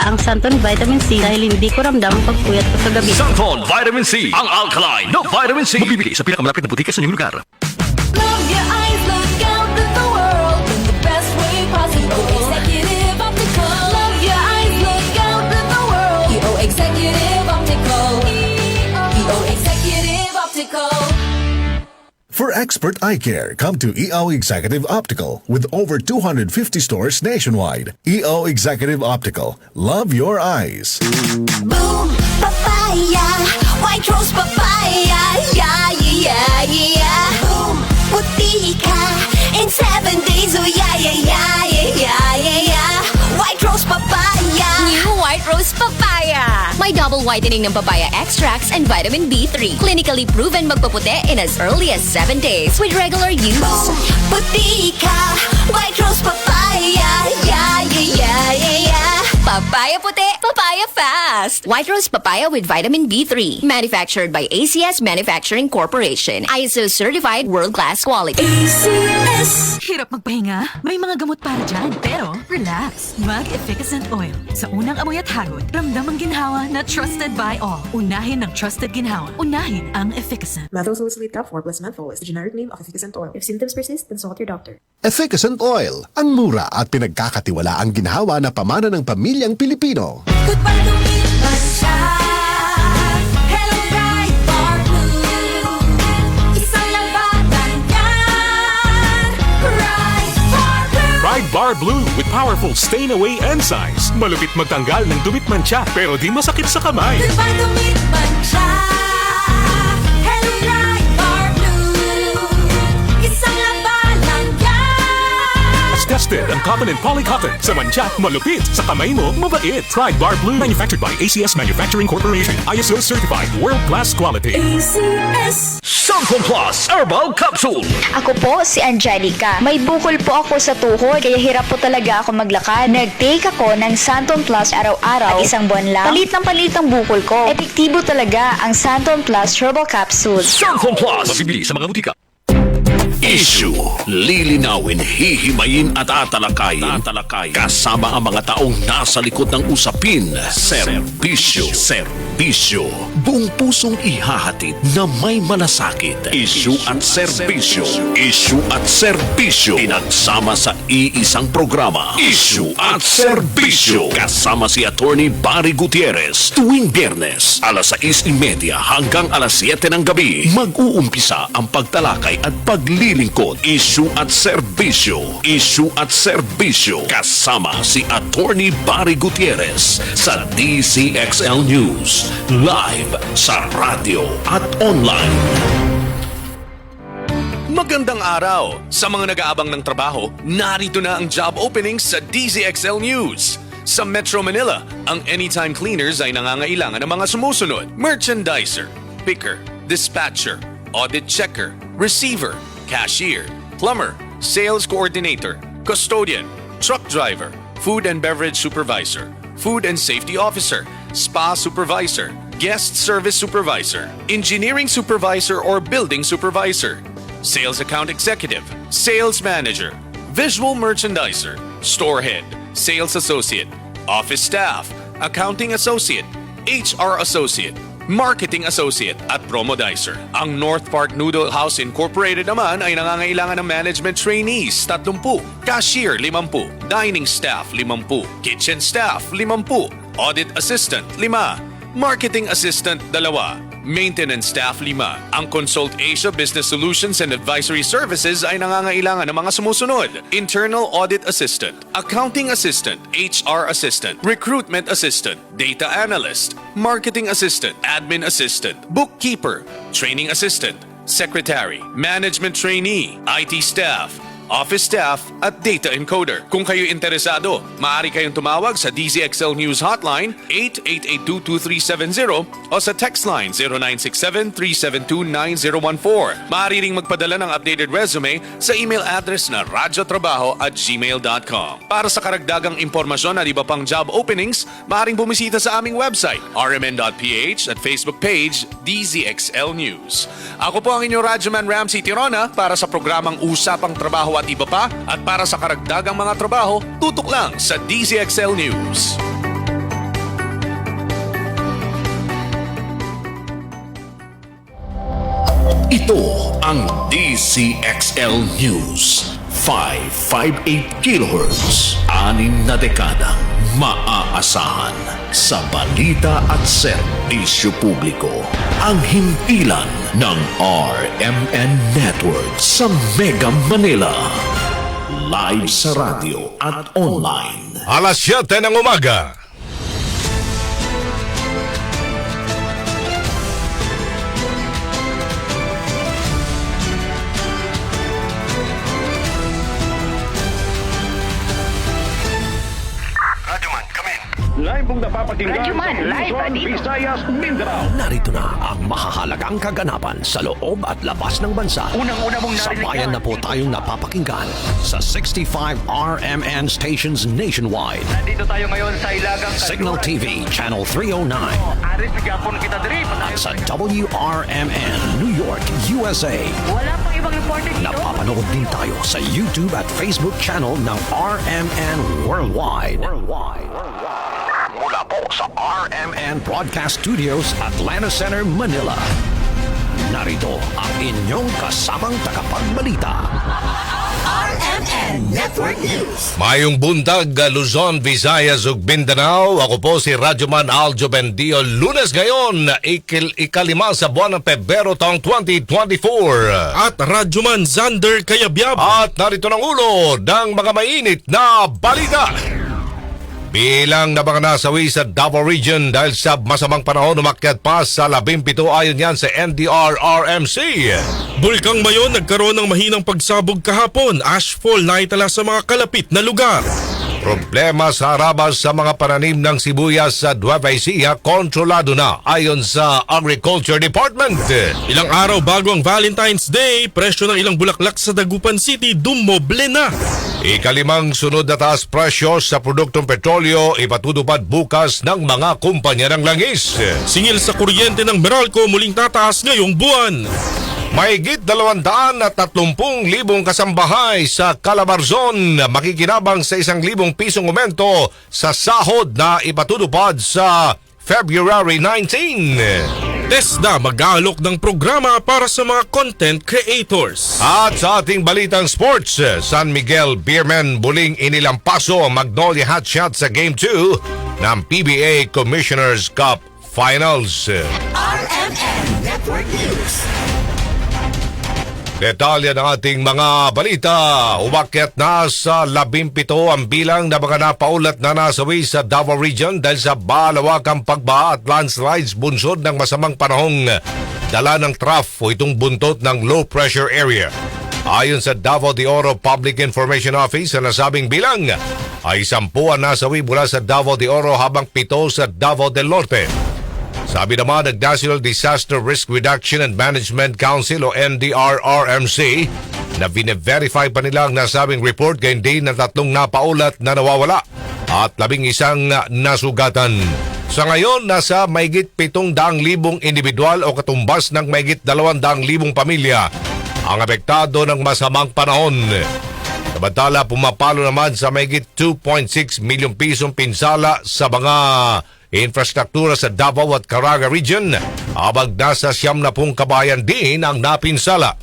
ang Santon Vitamin C dahil hindi ko ramdam ang pagpuyat ko sa gabi. Santon Vitamin C, ang alkaline na vitamin C. Mabibili sa pinakamalapit na butika sa inyong lugar. Love your eyes, look out at the world in the best way possible. Executive Optical. Love your eyes, look out at the world. EO Executive Optical. EO Executive Optical. For expert eye care, come to EO Executive Optical with over 250 stores nationwide. EO Executive Optical. Love your eyes. Boom, papaya, white rose papaya, yeah, yeah, yeah. Boom, puti ka in 7 days, oh yeah, yeah, yeah, yeah, yeah, yeah. White rose papaya. New White Rose Papaya. May double whitening ng papaya extracts and vitamin B3. Clinically proven magpaputi in as early as 7 days with regular use. Boom, puti ka, white rose papaya, yeah, yeah, yeah, yeah, yeah. Papaya puti, papaya fast. White Rose Papaya with vitamin B3. Manufactured by ACS Manufacturing Corporation. ISO certified world-class quality. ACS. Hirap magpahinga? May mga gamot para dyan. Pero, relax. Mag-Efficacent Oil. Sa unang amoy at hagod, ramdam ang ginhawa na trusted by all. Unahin ng trusted ginhawa. Unahin ang Efficacent. Menthol salicylate cap 4 plus menthol is the generic name of efficacent oil. If symptoms persist, consult your doctor. Efficacent Oil, ang mura at pinagkakatiwala ang ginhawa na pamana ng pamilyang Pilipino. Goodbye to midnight shine. Hello, bright bar blue. Isang labanan yan. Bright bar blue. Pride Bar Blue with powerful stain-away enzymes. Malupit magtanggal ng dumit mancha pero di masakit sa kamay. Goodbye to midnight shine. Hello, bright bar blue. Isang labanan yan. As tested ang cotton and polycotton. Sa mancha, malupit. Sa kamay mo, mabait. Pride Bar Blue. Manufactured by ACS Manufacturing Corporation. ISO certified world-class quality. ACS. Santon Plus Herbal Capsule. Ako po si Angelica. May bukol po ako sa tuhod, kaya hirap po talaga ako maglakad. Nag-take ako ng Santon Plus araw-araw at isang buwan lang. Palit ang bukol ko. Epektibo talaga ang Santon Plus Herbal Capsule. Santon Plus. Mabibili sa mga butika. Issue. Lilinawin, hihimayin at atalakayin. Kasama ang mga taong nasa likod ng usapin. Serbisyo. Buong pusong ihahatid na may malasakit. Issue at serbisyo. Pinagsama sa iisang programa. Issue at serbisyo. Kasama si Attorney Barry Gutierrez. Tuwing Biyernes, alas 6:30 hanggang alas 7 ng gabi. Mag-uumpisa ang pagtalakay at paglilingkod. Issue at serbisyo. Kasama si Attorney Barry Gutierrez sa DZXL News. Live sa radio at online. Magandang araw! Sa mga nag-aabang ng trabaho, narito na ang job openings sa DZXL News. Sa Metro Manila, ang Anytime Cleaners ay nangangailangan ng mga sumusunod: merchandiser, picker, dispatcher, audit checker, receiver, cashier, plumber, sales coordinator, custodian, truck driver, food and beverage supervisor, food and safety officer, spa supervisor, guest service supervisor, engineering supervisor or building supervisor, sales account executive, sales manager, visual merchandiser, store head, sales associate, office staff, accounting associate, HR associate, marketing associate at promodizer. Ang North Park Noodle House Incorporated naman ay nangangailangan ng management trainees 30, cashier 50, dining staff 50, kitchen staff 50, audit assistant 5, marketing assistant 2, maintenance staff 5. Ang Consult Asia Business Solutions and Advisory Services ay nangangailangan ng mga sumusunod: internal audit assistant, accounting assistant, HR assistant, recruitment assistant, data analyst, marketing assistant, admin assistant, bookkeeper, training assistant, secretary, management trainee, IT staff, office staff at data encoder. Kung kayo interesado, maaari kayong tumawag sa DZXL News Hotline 8882-2370 o sa text line 0967-372-9014. Maaari ring magpadala ng updated resume sa email address na radyotrabaho@gmail.com. Para sa karagdagang impormasyon at iba pang job openings, maaaring bumisita sa aming website rmn.ph at Facebook page DZXL News. Ako po ang inyong Radyoman Ramsey Tirona para sa programang Usapang Trabaho at iba pa, at para sa karagdagang mga trabaho, tutok lang sa DZXL News. Ito ang DCXL News. 558 kHz. 6 na dekadang maaasahan sa balita at serbisyo publiko. Ang himpilan ng RMN Network sa Mega Manila. Live sa radyo at online. Alas 7 ng umaga. Live pong napapakinggan Radyoman, sa live, Luzon, dito. Visayas, Mindanao. Narito na ang mahahalagang kaganapan sa loob at labas ng bansa. Unang-una mong narinig Sabayan na po tayong napapakinggan sa 65 RMN stations nationwide. Nandito tayo ngayon sa Ilagang Signal TV Channel 309 Aris Gapon kita diri. at sa WRMN New York, USA. Wala pang ibang reporter dito. Napapanood din tayo sa YouTube at Facebook channel ng RMN Worldwide. Mula po sa RMN Broadcast Studios, Atlanta Center, Manila. Narito ang inyong kasamang tagapagbalita. RMN Network News. Mayong buntag, Luzon, Visayas ug Mindanao. Ako po si Radyoman Aljo Bendio. Lunes ngayon, ikalima sa buwan ng Pebrero taong 2024. At Radyoman Zander Kayabyab. At narito ng ulo ng mga mainit na balita. Bilang na mga nasawi sa Davao Region dahil sa masamang panahon umakyat pa sa 17 ayon yan sa NDRRMC. Bulkang Mayon nagkaroon ng mahinang pagsabog kahapon. Ashfall na itala sa mga kalapit na lugar. Problema sa harabas sa mga pananim ng sibuyas sa Nueva Ecija kontrolado na ayon sa Agriculture Department. Ilang araw bago ang Valentine's Day, presyo ng ilang bulaklak sa Dagupan City dumoble na. Ikalimang sunod na taas presyo sa produktong petrolyo ipatutupad bukas ng mga kumpanya ng langis. Singil sa kuryente ng Meralco muling tataas ngayong buwan. Mahigit 230,000 kasambahay sa Calabarzon makikinabang sa 1,000 pisong aumento sa sahod na ipatutupad sa February 19. TESDA mag-aalok ng programa para sa mga content creators. At sa ating balitang sports, San Miguel Beermen muling inilampaso ang Magnolia Hotshot sa Game 2 ng PBA Commissioner's Cup Finals. RMN Network News. Detalye ng ating mga balita. Umakyat na sa 17 ang bilang na mga napaulat na nasawi sa Davao Region dahil sa malawakang pagbaha at landslides bunsod ng masamang panahong dala ng trough o itong buntot ng low pressure area. Ayon sa Davao de Oro Public Information Office, ang nasabing bilang ay 10 ang nasawi mula sa Davao de Oro habang 7 sa Davao del Norte. Sabi naman ng National Disaster Risk Reduction and Management Council o NDRRMC na bine-verify pa nila ang nasabing report gayon din ng 3 napaulat na nawawala at 11 nasugatan. Sa ngayon, nasa mahigit 700,000 individual o katumbas ng mahigit 200,000 pamilya ang apektado ng masamang panahon. Samantala, pumapalo naman sa mahigit 2.6 milyong pisong pinsala sa mga infrastruktura sa Davao at Caraga Region habang nasa 70 kabayan din ang napinsala.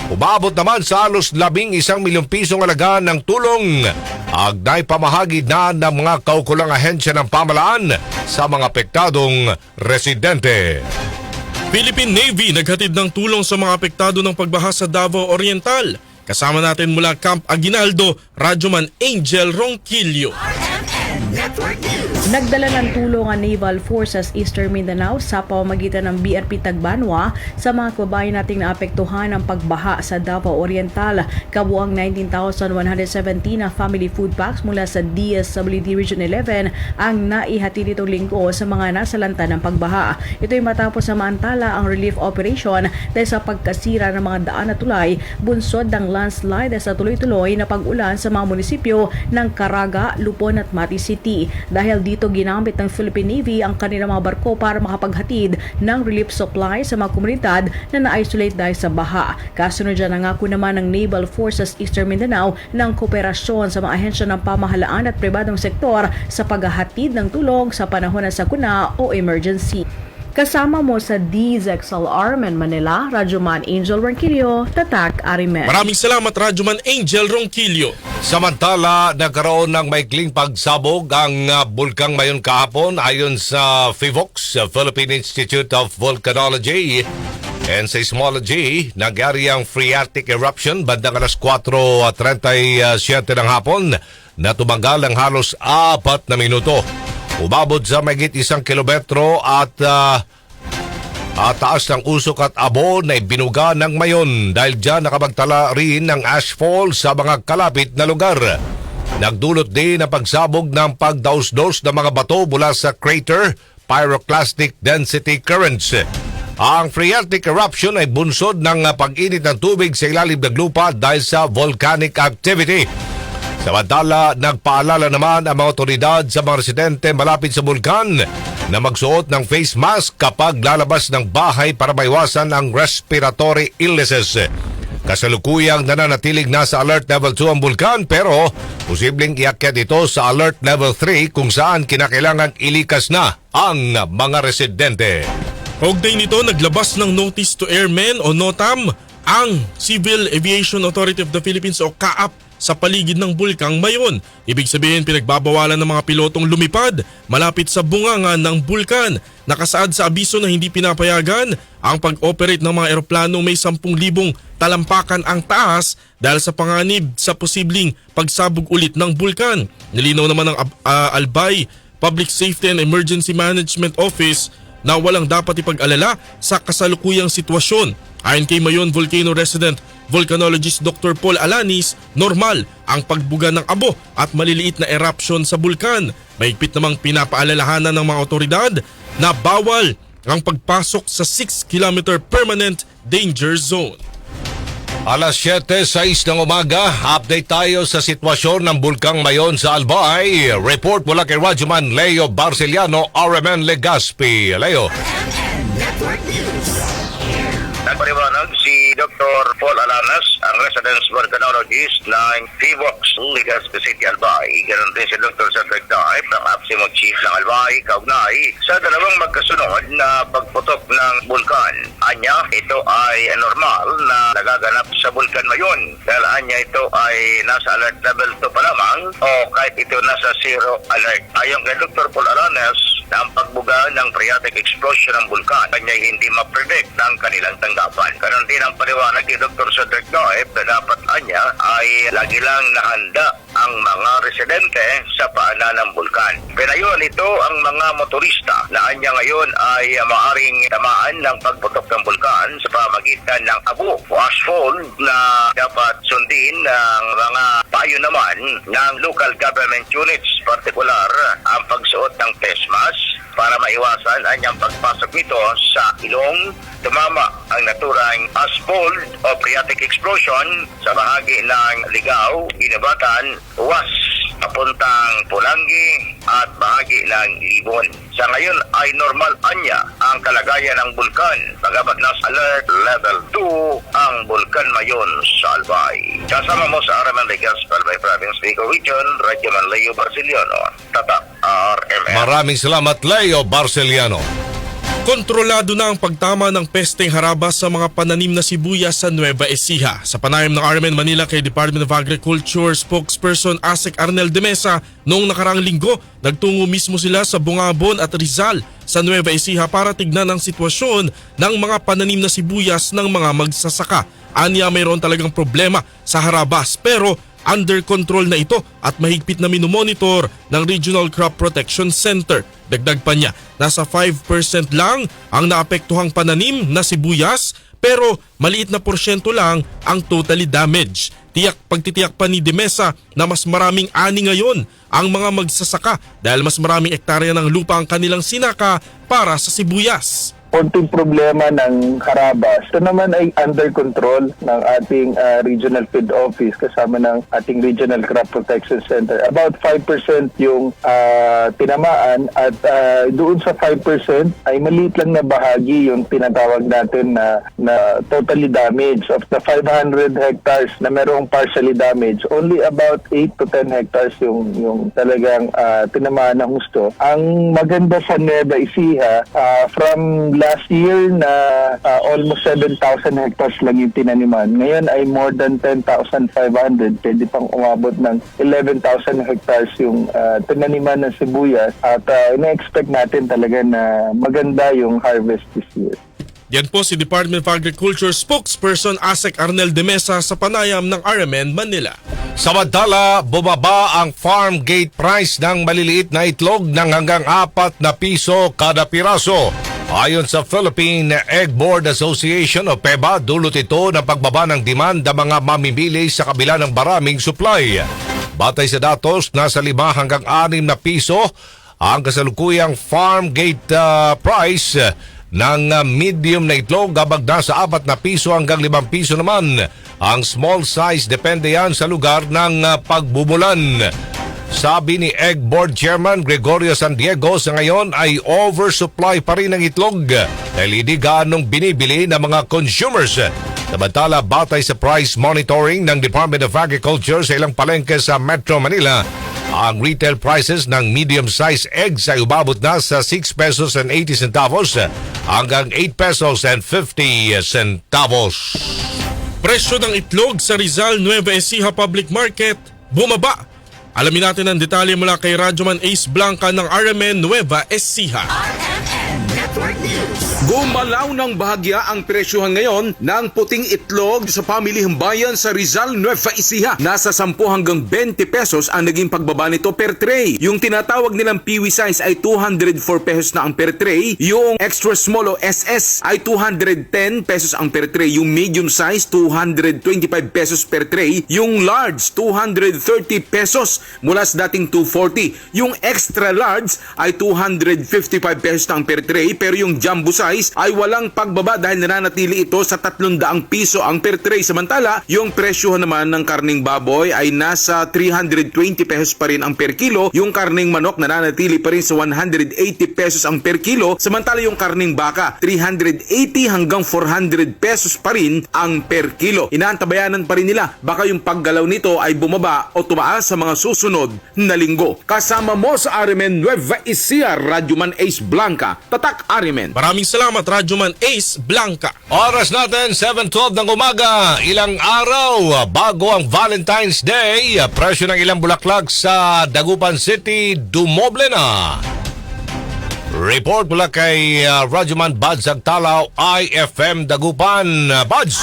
Umabot naman sa halos 11 milyong pisong alaga ng tulong ang naipamahagi na ng mga kaukulang ahensya ng pamahalaan sa mga apektadong residente. Philippine Navy naghatid ng tulong sa mga apektado ng pagbaha sa Davao Oriental. Kasama natin mula Camp Aguinaldo, Radyoman Angel Ronquillo. Nagdala ng tulong ang Naval Forces Eastern Mindanao sa pamamagitan ng BRP Tagbanwa sa mga kababayan nating naapektuhan ng pagbaha sa Davao Oriental. Kabuang 19,117 na family food packs mula sa DSWD Region 11 ang naihati nitong linggo sa mga nasalanta ng pagbaha. Ito'y matapos na maantala ang relief operation dahil sa pagkasira ng mga daan at tulay, bunsod ng landslide sa tuloy-tuloy na pag-ulan sa mga munisipyo ng Caraga, Lupon at Mati City. Dahil dito ginamit ng Philippine Navy ang kanilang mga barko para makapaghatid ng relief supply sa mga komunidad na na-isolate dahil sa baha. Kasunod dyan, nangako naman ng Naval Forces Eastern Mindanao ng kooperasyon sa mga ahensya ng pamahalaan at pribadong sektor sa paghahatid ng tulong sa panahon ng sakuna o emergency. Kasama mo sa DZXL Armen Manila, Radyoman Angel Ranquillo, Tatak Arimen. Maraming salamat Radyoman Angel Ronquillo. Samantala, nagkaroon ng maikling pagsabog ang bulkang Mayon kahapon ayon sa PHIVOLCS, Philippine Institute of Volcanology and Seismology. Nagyari ang phreatic eruption bandang alas 4:37 ng hapon na tumagal ang halos 4 na minuto. Umabot sa mahigit 1 kilometro at taas ng usok at abo na ibinuga ng Mayon. Dahil dyan nakapagtala rin ng ashfall sa mga kalapit na lugar. Nagdulot din ang pagsabog ng pagdaos-dos ng mga bato mula sa crater pyroclastic density currents. Ang phreatic eruption ay bunsod ng pag-init ng tubig sa ilalim ng lupa dahil sa volcanic activity. Samantala, nagpaalala naman ang mga otoridad sa mga residente malapit sa bulkan na magsuot ng face mask kapag lalabas ng bahay para maiwasan ang respiratory illnesses. Kasalukuyang nananatiling nasa alert level 2 ang bulkan pero posibleng iakyat ito sa alert level 3 kung saan kinakailangan ilikas na ang mga residente. Kaugnay nito, naglabas ng Notice to Airmen o NOTAM ang Civil Aviation Authority of the Philippines o CAAP sa paligid ng bulkang Mayon. Ibig sabihin, pinagbabawalan ng mga pilotong lumipad malapit sa bunganga ng bulkan. Nakasaad sa abiso na hindi pinapayagan ang pag-operate ng mga eroplanong may 10,000 talampakan ang taas dahil sa panganib sa posibleng pagsabog ulit ng bulkan. Nilinaw naman ng Albay Public Safety and Emergency Management Office na walang dapat ipag-alala sa kasalukuyang sitwasyon. Ayon kay Mayon Volcano resident volcanologist Dr. Paul Alanis, normal ang pagbuga ng abo at maliliit na eruption sa bulkan. Mahigpit namang pinapaalalahanan ng mga otoridad na bawal ang pagpasok sa 6-kilometer permanent danger zone. Alas 7:06 ng umaga, update tayo sa sitwasyon ng bulkang Mayon sa Albay. Report mula kay Radyoman Leo Barceliano, RMN Legazpi. Leo. Nagpaliwanag si Dr. Paul Alanas, ang resident volcanologist ng PHIVOLCS, Legazpi City, Albay. Ganon din si Dr. Cedric Taib, ang APSIMO Chief ng Albay, kaugnay sa dalawang magkasunod na pagputok ng bulkan. Anya, ito ay normal na nagaganap sa bulkan Mayon. Dahil anya ito ay nasa alert level 2 pa lamang o kahit ito nasa zero alert. Ayon kay Dr. Paul Alanas, na ang pagbuga ng phreatic explosion ng bulkan kanya hindi ma-predict ng kanilang tanggapan. Karon din ang paliwanag ni Dr. Cedric Taib na dapat anya ay lagi lang nahanda ang mga residente sa paanan ng bulkan. Pinayon ito ang mga motorista na anya ngayon ay maaring tamaan ng pagputok ng bulkan sa pamagitan ng abo o ashfall na dapat sundin ng mga payo naman ng local government units, partikular ang pagsuot ng face mask para maiwasan anyang pagpasok nito sa ilong. Tumama ang naturang ashfall o phreatic explosion sa bahagi ng Ligao, Ginebatan, Uwas, papuntang Pulangi at bahagi ng Libon. Sa ngayon ay normal anya ang kalagayan ng bulkan. Bagamat nasa alert level 2 ang bulkan Mayon sa Albay. Kasama mo sa RMN Legazpi, Albay Province, Bicol Region, Radyoman Leo Barceliano, Tatak RMN. Maraming salamat Leo Barceliano. Kontrolado na ang pagtama ng pesteng harabas sa mga pananim na sibuyas sa Nueva Ecija. Sa panayam ng RMN Manila kay Department of Agriculture spokesperson Asek Arnel de Mesa, noong nakaraang linggo, nagtungo mismo sila sa Bungabon at Rizal sa Nueva Ecija para tignan ang sitwasyon ng mga pananim na sibuyas ng mga magsasaka. Anya, mayroon talagang problema sa harabas pero under control na ito at mahigpit na minomonitor ng Regional Crop Protection Center. Dagdag pa niya, nasa 5% lang ang naapektuhang pananim na sibuyas pero maliit na porsyento lang ang totally damaged. Pagtitiyak pa ni De Mesa na mas maraming ani ngayon ang mga magsasaka dahil mas maraming ektarya ng lupa ang kanilang sinaka para sa sibuyas. konting problema ng Harabas, ito naman ay under control ng ating Regional Feed Office kasama ng ating Regional Crop Protection Center. About 5% yung tinamaan at doon sa 5% ay maliit lang na bahagi yung tinatawag natin na totally damaged. Of the 500 hectares na merong partially damaged, only about 8 to 10 hectares yung talagang tinamaan ng husto. Ang maganda sa Nueva Ecija, from last year na almost 7,000 hectares lang yung tinaniman. Ngayon ay more than 10,500. Pwede pang umabot ng 11,000 hectares yung tinaniman ng sibuyas at ina-expect natin talaga na maganda yung harvest this year. Yan po si Department of Agriculture spokesperson Asek Arnel de Mesa sa panayam ng RMN Manila. Samantala, bumaba ang farm gate price ng maliliit na itlog ng hanggang 4 na piso kada piraso. Ayon sa Philippine Egg Board Association o PEBA, dulot ito ng pagbaba ng demand ng mga mamimili sa kabila ng maraming supply. Batay sa datos, nasa 5 hanggang 6 na piso ang kasalukuyang farm gate price ng medium na itlog, habang nasa 4 na piso hanggang 5 piso naman ang small size, depende yan sa lugar ng pagbubulan. Sabi ni Egg Board Chairman Gregorio San Diego, sa ngayon ay oversupply pa rin ng itlog dahil hindi gaanong binibili ng mga consumers. Samantala, batay sa price monitoring ng Department of Agriculture sa ilang palengke sa Metro Manila, ang retail prices ng medium-sized eggs ay umabot na sa 6 pesos and 80 centavos hanggang 8 pesos and 50 centavos. Presyo ng itlog sa Rizal Nueva Ecija Public Market bumaba. Alamin natin ang detalye mula kay Radyoman Ace Blanca ng RMN Nueva Ecija. Gumalaw ng bahagya ang presyohan ngayon ng puting itlog sa pamilihang bayan sa Rizal Nueva Ecija. Nasa 10 hanggang 20 pesos ang naging pagbaba nito per tray. Yung tinatawag nilang peewee size ay 204 pesos na ang per tray. Yung extra small o SS ay 210 pesos ang per tray. Yung medium size 225 pesos per tray. Yung large 230 pesos mula sa dating 240. Yung extra large ay 255 pesos na ang per tray, pero yung jumbo size ay walang pagbaba dahil nananatili ito sa 300 piso ang per tray. Samantala, yung presyo naman ng karning baboy ay nasa 320 pesos pa rin ang per kilo. Yung karning manok nananatili pa rin sa 180 pesos ang per kilo. Samantala, yung karning baka 380 hanggang 400 pesos pa rin ang per kilo. Inaantabayanan pa rin nila baka yung paggalaw nito ay bumaba o tumaas sa mga susunod na linggo. Kasama mo sa RMN Nueva Ecija, Radyoman Ace Blanca. Tatak RMN. Maraming salamat, Radyoman Ace Blanca. Oras natin 7:12 ng umaga. Ilang araw bago ang Valentine's Day, presyo ng ilang bulaklak sa Dagupan City dumoble na. Report mula kay Radyoman Buds Agtalaw, IFM Dagupan. Buds!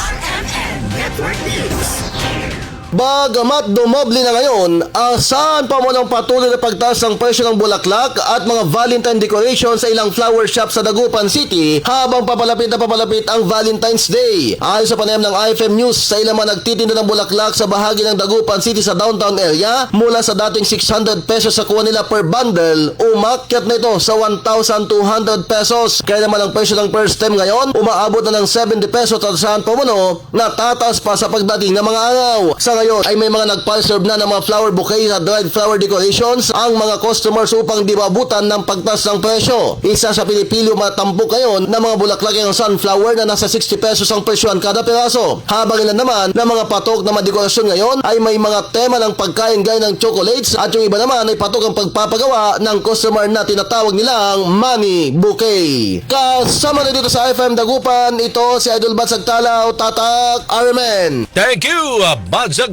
Bagamat dumoble na ngayon, asahan pa mo ng patuloy na pagtaas ng presyo ng bulaklak at mga Valentine decoration sa ilang flower shop sa Dagupan City habang papalapit na papalapit ang Valentine's Day. Ayon sa panayam ng IFM News, sa ilang mga nagtitinda ng bulaklak sa bahagi ng Dagupan City sa downtown area, mula sa dating 600 pesos sa kuha nila per bundle, umakyat na ito sa 1,200 pesos. Kaya naman ang presyo ng per stem ngayon, umaabot na ng 70 pesos at asahan pa mo na tataas pa sa pagdating ng mga araw. Sa ngayon ay may mga nagpa-serve na ng mga flower bouquet at dried flower decorations ang mga customers upang di mabutan ng pagtaas ng presyo. Isa sa pinipili matambok ngayon na mga bulaklak ng sunflower na nasa 60 pesos ang presyohan kada peraso. Habang ilan naman na mga patok na madekorasyon ngayon ay may mga tema ng pagkain gaya ng chocolates at yung iba naman ay patok ang pagpapagawa ng customer na tinatawag nilang money bouquet. Kasama na dito sa IFM Dagupan, ito si Idol Buds Agtalaw, Tatak RMN. Thank you, Buds Agtalaw.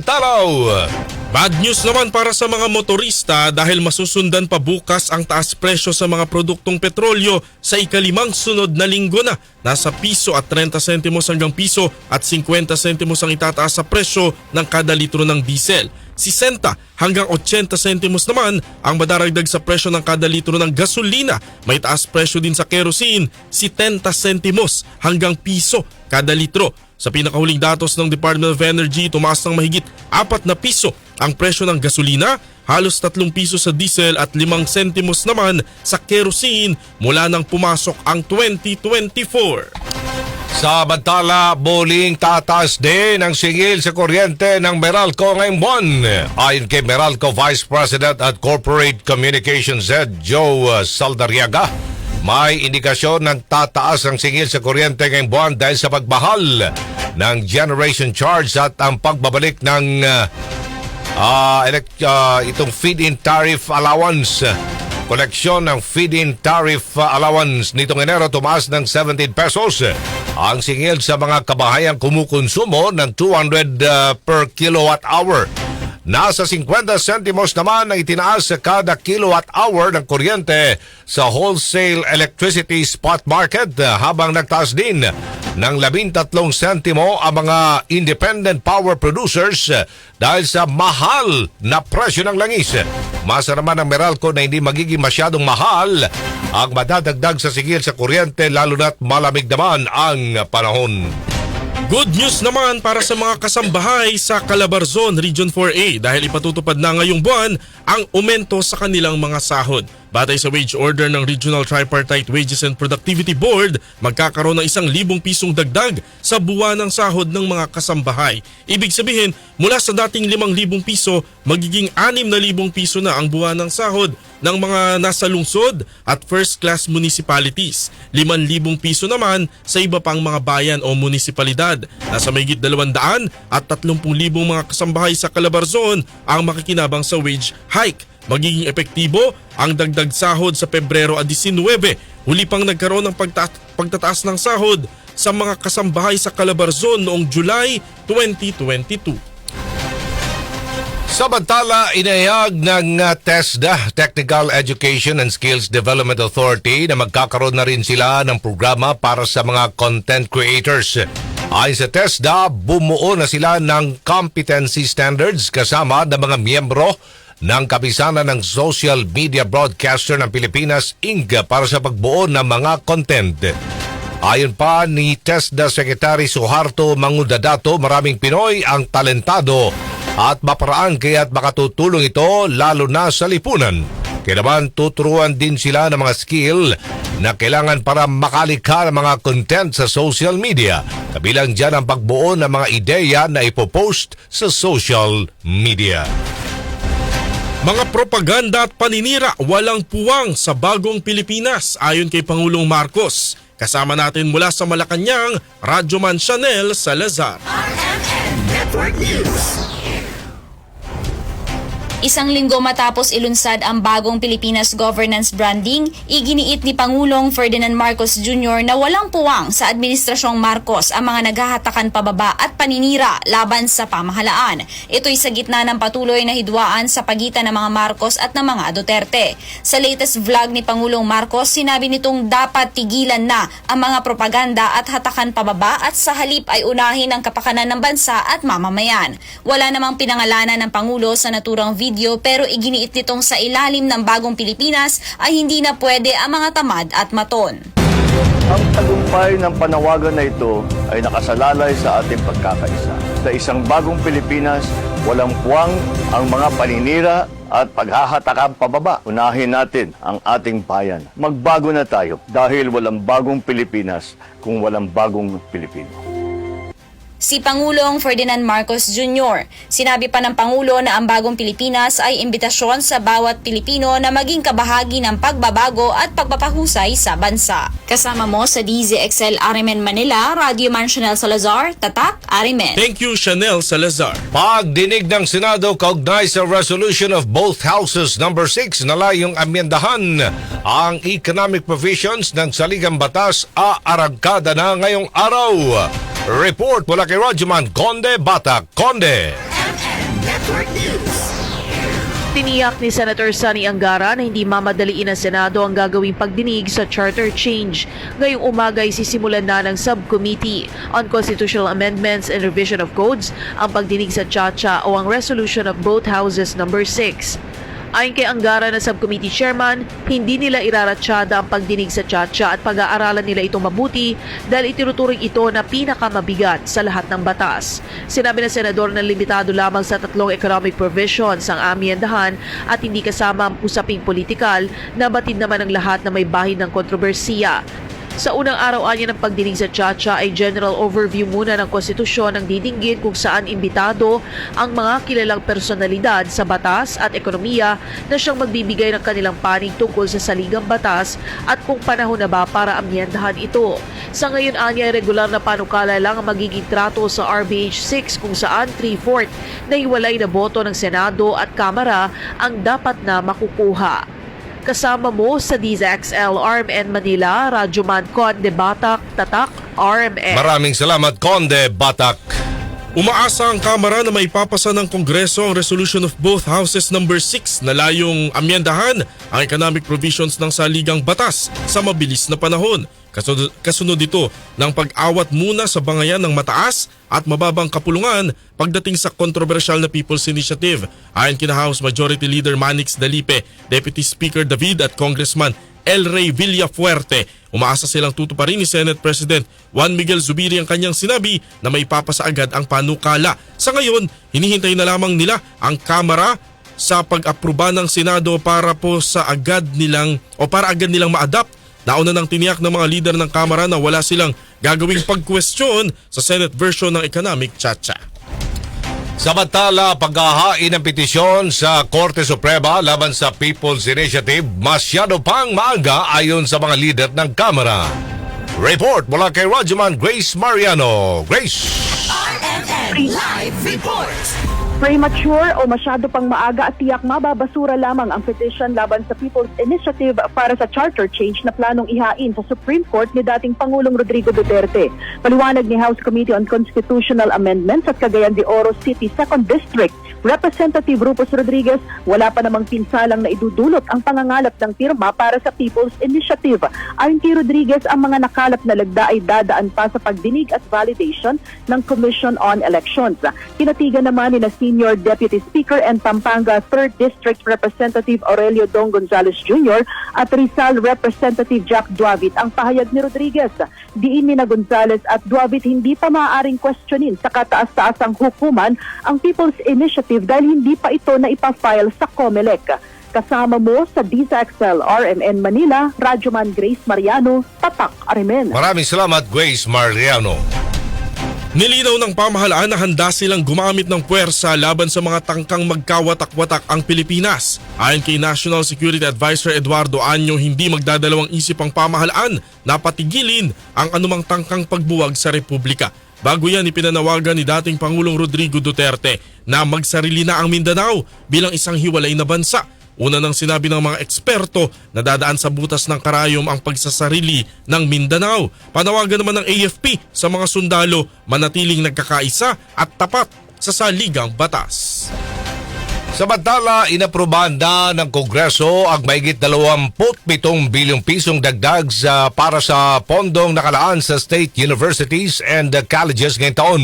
Bad news naman para sa mga motorista dahil masusundan pa bukas ang taas presyo sa mga produktong petrolyo sa ikalimang sunod na linggo na. Nasa piso at 30 sentimos hanggang piso at 50 sentimos ang itataas sa presyo ng kada litro ng diesel. 60 hanggang 80 sentimos naman ang madaragdag sa presyo ng kada litro ng gasolina. May taas presyo din sa kerosene, 70 sentimos hanggang piso kada litro. Sa pinakahuling datos ng Department of Energy, tumaas ng mahigit 4 na piso ang presyo ng gasolina, halos 3 piso sa diesel at 5 sentimos naman sa kerosene mula nang pumasok ang 2024. Samantala, muling tataas din ang singil sa kuryente ng Meralco ngayong buwan. Ayon kay Meralco Vice President at Corporate Communications Head Joe Saldariaga, may indikasyon ng tataas ang singil sa kuryente ngayong buwan dahil sa pagbahal ng generation charge at ang pagbabalik ng itong feed-in tariff allowance. Koleksyon ng feed-in tariff allowance nitong Enero tumaas ng 17 pesos. Ang singil sa mga kabahayang kumukonsumo ng 200 per kilowatt hour. Nasa 50 sentimos naman ang itinaas sa kada kilowatt hour ng kuryente sa wholesale electricity spot market habang nagtaas din ng 13 sentimo ang mga independent power producers dahil sa mahal na presyo ng langis. Masa naman ng Meralco na hindi magiging masyadong mahal ang madadagdag sa singil sa kuryente lalo na't malamig naman ang panahon. Good news naman para sa mga kasambahay sa Calabarzon Region 4A dahil ipatutupad na ngayong buwan ang aumento sa kanilang mga sahod. Batay sa wage order ng Regional Tripartite Wages and Productivity Board, magkakaroon ng 1,000 pisong dagdag sa buwan ng sahod ng mga kasambahay. Ibig sabihin, mula sa dating 5,000 piso, magiging 6,000 piso na ang buwan ng sahod ng mga nasa lungsod at first-class municipalities. 5,000 piso naman sa iba pang mga bayan o munisipalidad. Nasa mahigit 200 at 30,000 mga kasambahay sa Calabarzon ang makikinabang sa wage hike. Magiging epektibo ang dagdag sahod sa Pebrero 19. Huli pang nagkaroon ng pagtataas ng sahod sa mga kasambahay sa Calabarzon noong July 2022. Samantala, inayag ng TESDA, Technical Education and Skills Development Authority, na magkakaroon na rin sila ng programa para sa mga content creators. Ayon sa TESDA, bumuo na sila ng competency standards kasama ng mga miyembro ng kapisanan ng Social Media Broadcaster ng Pilipinas, Inc. para sa pagbuo ng mga content. Ayon pa ni TESDA Secretary Suharto Mangudadato, maraming Pinoy ang talentado at maparaan kaya't makatutulong ito lalo na sa lipunan. Kaya naman tuturuan din sila ng mga skill na kailangan para makalikha ng mga content sa social media. Kabilang dyan ang pagbuo ng mga ideya na ipopost sa social media. Mga propaganda at paninira walang puwang sa bagong Pilipinas ayon kay Pangulong Marcos. Kasama natin mula sa Malacanang, Radyoman Chanel Salazar. RMN Network News. Isang linggo matapos ilunsad ang bagong Pilipinas governance branding, iginiit ni Pangulong Ferdinand Marcos Jr. na walang puwang sa Administrasyong Marcos ang mga naghahatakan pababa at paninira laban sa pamahalaan. Ito'y sa gitna ng patuloy na hidwaan sa pagitan ng mga Marcos at ng mga Duterte. Sa latest vlog ni Pangulong Marcos, sinabi nitong dapat tigilan na ang mga propaganda at hatakan pababa at sa halip ay unahin ang kapakanan ng bansa at mamamayan. Wala namang pinangalanan ng Pangulo sa naturang video pero iginiit nitong sa ilalim ng bagong Pilipinas ay hindi na pwede ang mga tamad at maton. Ang tagumpay ng panawagan na ito ay nakasalalay sa ating pagkakaisa. Sa isang bagong Pilipinas, walang puwang ang mga paninira at paghahatakang pababa. Unahin natin ang ating bayan. Magbago na tayo dahil walang bagong Pilipinas kung walang bagong Pilipino. Si Pangulong Ferdinand Marcos Jr. Sinabi pa ng Pangulo na ang bagong Pilipinas ay imbitasyon sa bawat Pilipino na maging kabahagi ng pagbabago at pagpapahusay sa bansa. Kasama mo sa DZXL Arimen Manila, Radyoman Chanel Salazar, Tatak Arimen. Thank you, Chanel Salazar. Pagdinig ng Senado kaugnay sa resolution of both houses number 6 na layong amyendahan ang economic provisions ng saligang batas aarangkada na ngayong araw. Report mula kay Radyoman Conde Bata. Conde. Tiniyak ni Senator Sonny Angara na hindi mamadaliin ng Senado ang gagawing pagdinig sa charter change. Ngayong umaga ay sisimulan na ng Subcommittee on Constitutional Amendments and Revision of Codes ang pagdinig sa CHACHA o ang resolution of both houses number 6. Ayon kay Angara na subcommittee chairman, hindi nila iraratsyada ang pagdinig sa Chacha at pag-aaralan nila ito mabuti dahil itinuturing ito na pinakamabigat sa lahat ng batas. Sinabi ng senador na limitado lamang sa 3 economic provisions ang amyendahan at hindi kasama ang usaping politikal na batid naman ang lahat na may bahid ng kontrobersiya. Sa unang araw niya ng pagdinig sa Chacha ay general overview muna ng konstitusyon ang didinggin kung saan imbitado ang mga kilalang personalidad sa batas at ekonomiya na siyang magbibigay ng kanilang panig tungkol sa saligang batas at kung panahon na ba para amyendahan ito. Sa ngayon anya ay regular na panukala lang ang magiging trato sa RBH 6 kung saan 3/4 na hiwalay na boto ng Senado at Kamara ang dapat na makukuha. Kasama mo sa DZXL RMN Manila, Radyoman Conde Batak, Tatak, RMN. Maraming salamat, Conde Batak. Umaasa ang Kamara na maipapasa ng Kongreso ang resolution of both houses number 6 na layong amyendahan ang economic provisions ng saligang batas sa mabilis na panahon. Kasunod ito ng pag-awat muna sa bangayan ng mataas at mababang kapulungan pagdating sa kontrobersyal na People's Initiative. Ayon kina House Majority Leader Manix Dalipe, Deputy Speaker David at Congressman El Rey Villafuerte, umaasa silang tutuparin ni Senate President Juan Miguel Zubiri ang kanyang sinabi na may papasa agad ang panukala. Sa ngayon, hinihintay na lamang nila ang Kamara sa pag-aproba ng Senado para agad nilang ma-adapt. Nauna nang tiniyak ng mga lider ng Kamara na wala silang gagawing pag-question sa Senate version ng Economic Chacha. Samantala, paghahain ng petisyon sa Korte Suprema laban sa People's Initiative, masyado pang maaga ayon sa mga lider ng Kamara. Report mula kay Radyoman Grace Mariano. Grace! RMN Live Report! Premature o masyado pang maaga at tiyak mababasura lamang ang petition laban sa People's Initiative para sa charter change na planong ihain sa Supreme Court ni dating Pangulong Rodrigo Duterte. Paliwanag ni House Committee on Constitutional Amendments at Cagayan de Oro City 2nd District Representative Rufus Rodriguez, wala pa namang pinsalang na idudulot ang pangangalap ng pirma para sa People's Initiative. Ayon kay Rodriguez, ang mga nakalap na lagda ay dadaan pa sa pagdinig at validation ng Commission on Elections. Kinatigan naman ni na Senior Deputy Speaker and Pampanga 3rd District Representative Aurelio Dong Gonzales Jr. at Rizal Representative Jack Duavit ang pahayag ni Rodriguez. Diin ni na Gonzales at Duavit hindi pa maaaring questionin sa kataas-taasang hukuman ang People's Initiative dahil hindi pa ito na ipafile sa COMELEC. Kasama mo sa DZXL RMN Manila, Radyoman Grace Mariano, Tatak, RMN. Maraming salamat, Grace Mariano. Nilinaw ng pamahalaan na handa silang gumamit ng puwersa laban sa mga tangkang magkawatak-watak ang Pilipinas. Ayon kay National Security Advisor Eduardo Año, hindi magdadalawang isip ang pamahalaan na patigilin ang anumang tangkang pagbuwag sa Republika. Bago yan, ipinanawagan ni dating Pangulong Rodrigo Duterte na magsarili na ang Mindanao bilang isang hiwalay na bansa. Una nang sinabi ng mga eksperto na dadaan sa butas ng karayom ang pagsasarili ng Mindanao. Panawagan naman ng AFP sa mga sundalo manatiling nagkakaisa at tapat sa saligang batas. Samantala, inaprubahan na ng Kongreso ang mahigit 27 bilyong pisong dagdag para sa pondong nakalaan sa state universities and colleges ngayong taon.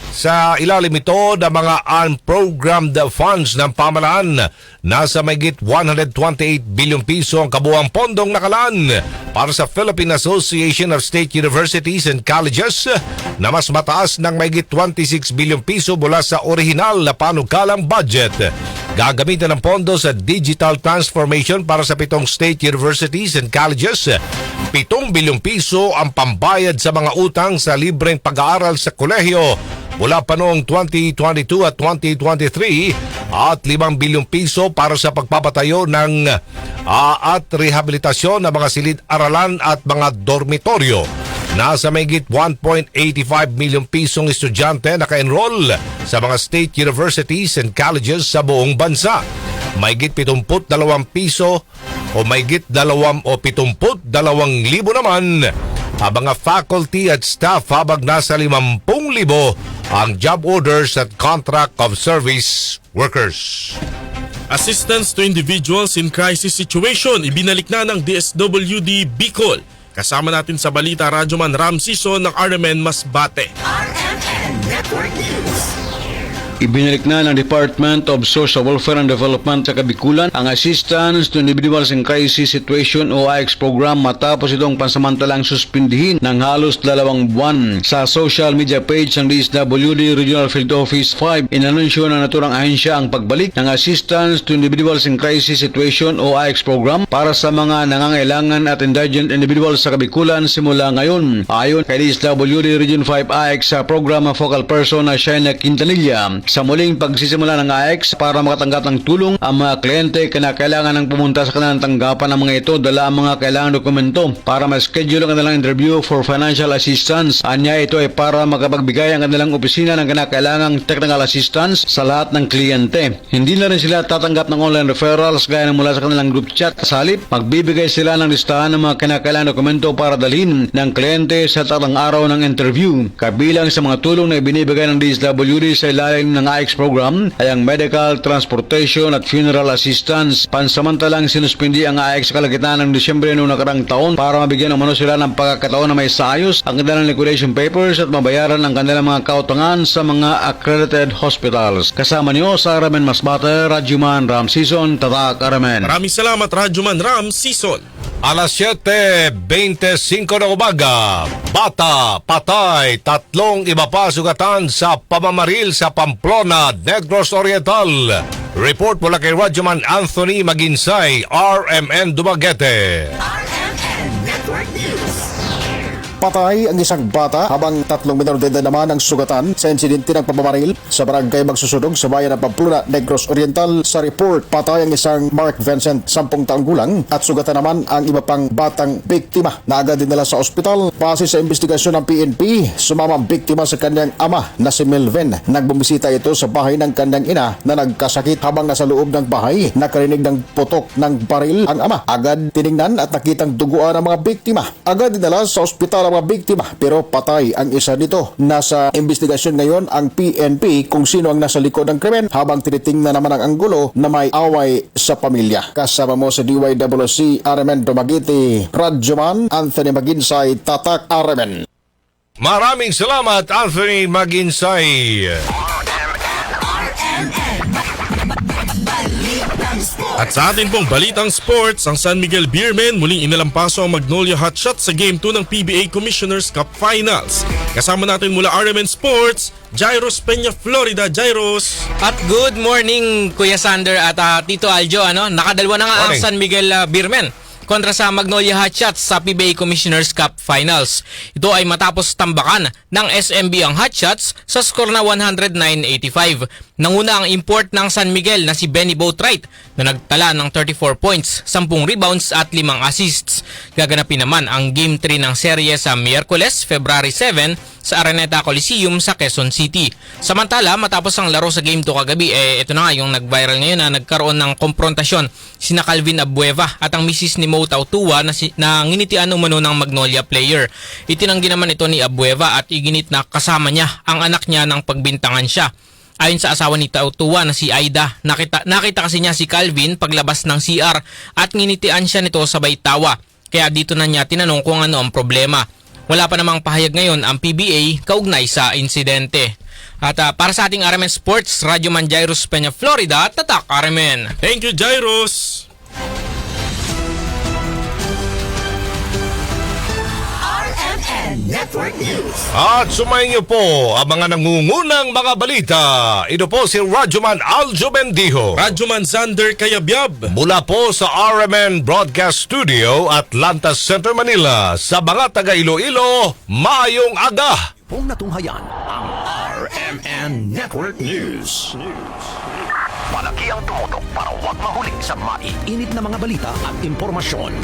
Sa ilalim ito ng mga unprogrammed funds ng pamahalaan, nasa mahigit 128 bilyong piso ang kabuuang pondong nakalaan para sa Philippine Association of State Universities and Colleges na mas mataas ng mahigit 26 bilyong piso mula sa orihinal na panukalang budget. Gagamitan ng pondo sa digital transformation para sa 7 state universities and colleges. 7 bilyong piso ang pambayad sa mga utang sa libreng pag-aaral sa kolehiyo mula pa noong 2022 at 2023 at 5 bilyong piso para sa pagpapatayo ng at rehabilitasyon ng mga silid-aralan at mga dormitoryo. Nasa mahigit 1.85 milyong pisong estudyante naka-enroll sa mga state universities and colleges sa buong bansa. Mahigit 72 piso o mahigit 72,000 naman ang mga faculty at staff habang nasa 50,000 ang job orders at contract of service workers. Assistance to individuals in crisis situation ibinalik na ng DSWD Bicol. Kasama natin sa balita Radyoman Ram Sison ng RMN Masbate. RMN Network News. Ibinalik na ng Department of Social Welfare and Development sa Kabikulan ang Assistance to Individuals in Crisis Situation o AICS program matapos itong pansamantalang suspindihin ng halos 2 buwan. Sa social media page ng DSWD Regional Field Office 5, inanunsyo ng naturang ahensya ang pagbalik ng Assistance to Individuals in Crisis Situation o AICS program para sa mga nangangailangan at indigent individuals sa Kabikulan simula ngayon. Ayon kay DSWD Region 5 AICS sa program focal person na Shaina Quintanilla, sa muling pagsisimula ng AICS para makatanggap ng tulong, ang mga kliyente kinakailangan ng pumunta sa kanilang tanggapan ng mga ito dala ang mga kailangang dokumento para ma-schedule ang kanilang interview for financial assistance. Anya ito ay para makapagbigay ang kanilang opisina ng kinakailangang technical assistance sa lahat ng kliyente. Hindi na rin sila tatanggap ng online referrals gaya ng mula sa kanilang group chat. Sa halip, magbibigay sila ng listahan ng mga kinakailangang dokumento para dalhin ng kliyente sa tatang araw ng interview. Kabilang sa mga tulong na ibinibigay ng DSWD sa ilalim ng AICS program ay ang medical, transportation at funeral assistance. Pansamantalang sinuspindi ang AICS sa kalagitnaan ng Disyembre noong nakarang taon para mabigyan ng sila ng pagkakataon na may saayos ang kanilang liquidation papers at mabayaran ang kanilang mga kautangan sa mga accredited hospitals. Kasama niyo sa Aramen Masbate, Radyoman Ram Season, Tatak Aramen. Maraming salamat Radyoman Ram Season. Alas 7:25 ng umaga, bata, patay, 3 iba pa sugatan sa pamamaril sa Pamplona, Negros Oriental. Report mula kay Radyoman Anthony Maginsay, RMN Dumaguete. RMN Network News. Patay ang isang bata habang 3 minor de edad naman ang sugatan sa insidente ng pamamaril sa barangay Magsusunog sa bayan ng Pamplona, Negros Oriental. Sa report, patay ang isang Mark Vincent, 10 taong gulang, at sugatan naman ang iba pang batang biktima na agad dinala sa ospital. Base sa investigasyon ng PNP, sumama ang biktima sa kanyang ama na si Melvin. Nagbumisita ito sa bahay ng kanyang ina na nagkasakit. Habang nasa loob ng bahay, nakarinig ng putok ng baril ang ama. Agad tiningnan at nakitang duguan ang mga biktima. Agad dinala sa ospital ang mga biktima pero patay ang isa nito. Nasa investigasyon ngayon ang PNP kung sino ang nasa likod ng krimen habang tinitingnan naman ang anggulo na may away sa pamilya. Kasama mo sa DYWC RMN Dumaguete, Radyoman Anthony Maginsay, Tatak RMN. Maraming salamat Anthony Maginsay. At sa atin pong balitang sports, ang San Miguel Beermen muling inalampaso ang Magnolia Hotshot sa Game 2 ng PBA Commissioners Cup Finals. Kasama natin mula RMN Sports, Jairos Peña, Florida. Jairos. At good morning Kuya Sander at Tito Aljo. Nakadalwa na nga ang San Miguel Beermen kontra sa Magnolia Hotshots sa PBA Commissioners Cup Finals. Ito ay matapos tambakan ng SMB ang Hotshots sa score na 109-85. Nanguna ang import ng San Miguel na si Benny Boatwright na nagtala ng 34 points, 10 rebounds at 5 assists. Gaganapin naman ang Game 3 ng serye sa Miyerkules, February 7 sa Araneta Coliseum sa Quezon City. Samantala, matapos ang laro sa Game 2 kagabi, ito na nga yung nag-viral ngayon na nagkaroon ng komprontasyon sina Calvin Abueva at ang misis ni Mo Tautua na nginitian umano ng Magnolia player. Itinanggi naman ito ni Abueva at iginit na kasama niya ang anak niya ng pagbintangan siya. Ayon sa asawa ni Tautua na si Aida, nakita kasi niya si Calvin paglabas ng CR at nginitian siya nito sabay tawa. Kaya dito na niya tinanong kung ano ang problema. Wala pa namang pahayag ngayon ang PBA kaugnay sa insidente. At para sa ating RMN Sports, Radyoman Jairos Peña, Florida, Tatak RMN. Thank you, Jairos. RMN Network News. At sumayin niyo po ang mga nangungunang mga balita. Ito po si Radyoman Aljo Bendijo. Radyoman Zander Kayabyab. Mula po sa RMN Broadcast Studio, Atlanta Center, Manila. Sa mga taga Iloilo, maayong aga. Kung natunghayan ang RMN Network News. Malaki ang tumutok para huwag mahuling sa maiinit na mga balita at impormasyon.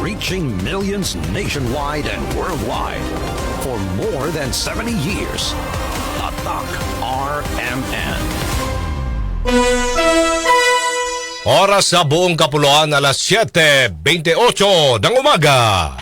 Reaching millions nationwide and worldwide for more than 70 years. Tatak RMN. Oras sa buong kapuluan, alas 7:28 ng umaga.